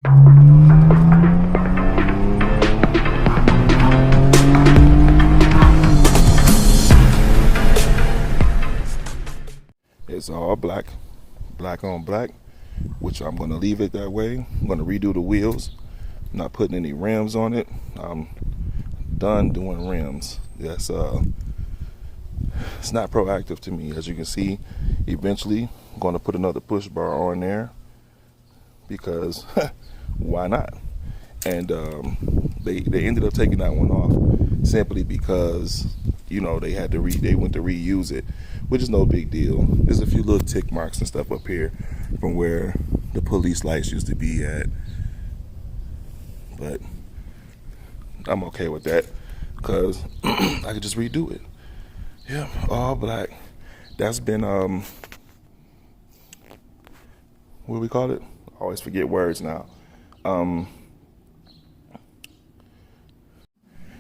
It's all black, black on black, which I'm going to leave it that way. I'm going to redo the wheels, not putting any rims on it. I'm done doing rims. It's not proactive to me. As you can see, eventually I'm going to put another push bar on there because why not? And they ended up taking that one off simply because they went to reuse it, which is no big deal. There's a few little tick marks and stuff up here from where the police lights used to be at, but I'm okay with that because I could just redo it. Yeah, all black. That's been what do we call it? I always forget words now.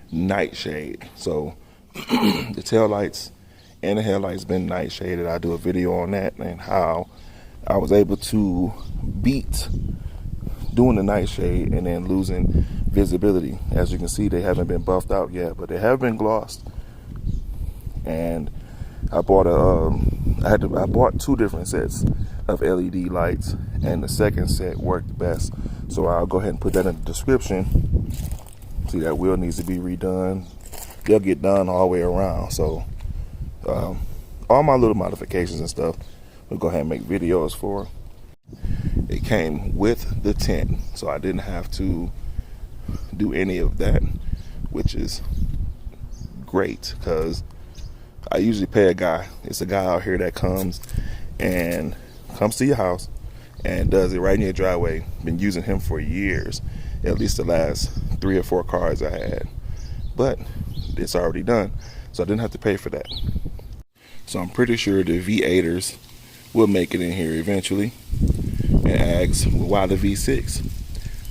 Nightshade. So the tail lights and the headlights been nightshaded. I do a video on that and how I was able to beat doing the nightshade and then losing visibility. As you can see, they haven't been buffed out yet, but they have been glossed. And I bought I bought 2 different sets of LED lights, and the second set worked best. So I'll go ahead and put that in the description. See, that wheel needs to be redone. They'll get done all the way around. So all my little modifications and stuff, we'll go ahead and make videos for. It came with the tent, so I didn't have to do any of that, which is great because I usually pay a guy. It's a guy out here that comes to your house and does it right in your driveway. Been using him for years, at least the last 3 or 4 cars I had. But it's already done, so I didn't have to pay for that. So I'm pretty sure the V8ers will make it in here eventually. And asks, why the V6?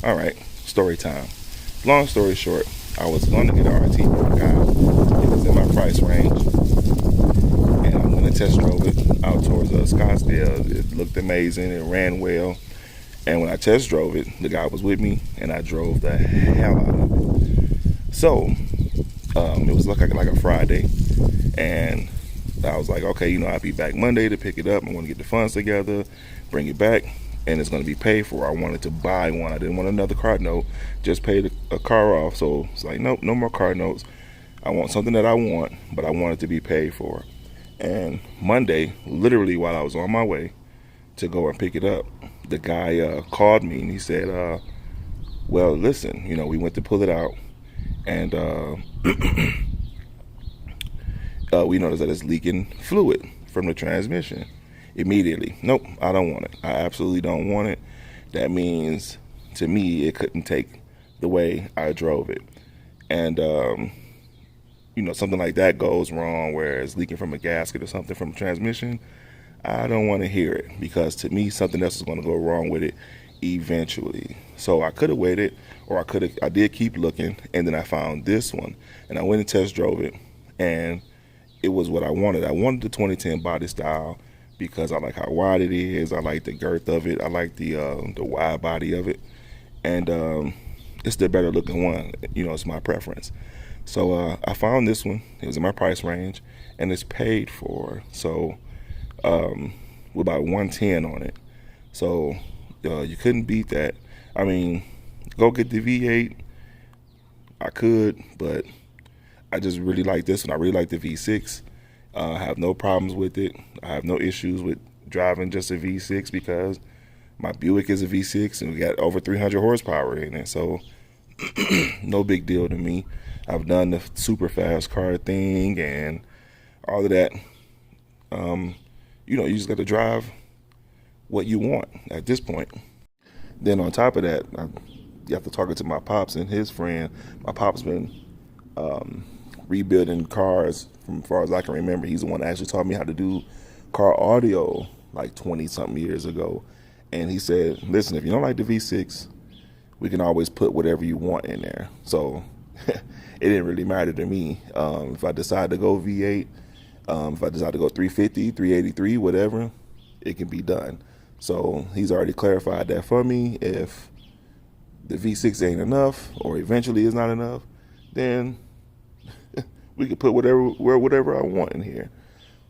All right, story time. Long story short, I was going to get an RT for a guy. It was in my price range. And I'm going to test drove it out towards Scottsdale. It looked amazing. It ran well. And when I test drove it, the guy was with me, and I drove the hell out of it. So it was like a Friday. And I was like, okay, I'll be back Monday to pick it up. I want to get the funds together, bring it back, and it's going to be paid for. I wanted to buy one. I didn't want another car note. Just paid a car off. So it's like, nope, no more car notes. I want something that I want, but I want it to be paid for. And Monday, literally while I was on my way to go and pick it up, the guy called me and he said, well, listen, we went to pull it out, and we noticed that it's leaking fluid from the transmission. Immediately, nope, I don't want it. I absolutely don't want it. That means, to me, it couldn't take the way I drove it. And, something like that goes wrong, where it's leaking from a gasket or something from a transmission. I don't want to hear it, because to me, something else is going to go wrong with it eventually. So I could have waited, or I did keep looking, and then I found this one, and I went and test drove it, and it was what I wanted. I wanted the 2010 body style because I like how wide it is. I like the girth of it. I like the wide body of it, and it's the better looking one. It's my preference. So I found this one. It was in my price range, and it's paid for. So with about 110 on it. So you couldn't beat that. I mean, go get the V8. I could, but I just really like this one. I really like the V6. I have no problems with it. I have no issues with driving just a V6 because my Buick is a V6 and we got over 300 horsepower in it. So no big deal to me. I've done the super fast car thing and all of that. You just got to drive what you want at this point. Then on top of that, you have to talk to my pops and his friend. My pop's been rebuilding cars from as far as I can remember. He's the one that actually taught me how to do car audio like 20 something years ago. And he said, listen, if you don't like the V6, we can always put whatever you want in there. So it didn't really matter to me. If I decide to go V8, if I decide to go 350, 383, whatever, it can be done. So he's already clarified that for me. If the V6 ain't enough, or eventually is not enough, then we could put whatever I want in here.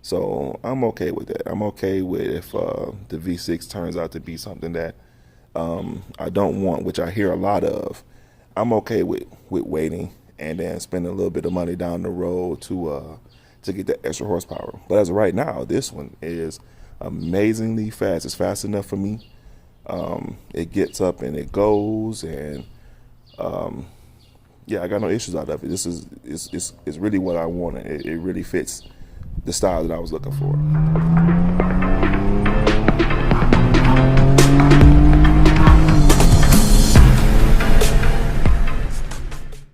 So I'm okay with that. I'm okay with if the V6 turns out to be something that I don't want, which I hear a lot of. I'm okay with waiting and then spending a little bit of money down the road to get that extra horsepower. But as of right now, this one is amazingly fast. It's fast enough for me. It gets up and it goes, and yeah, I got no issues out of it. This is it's really what I wanted. It really fits the style that I was looking for.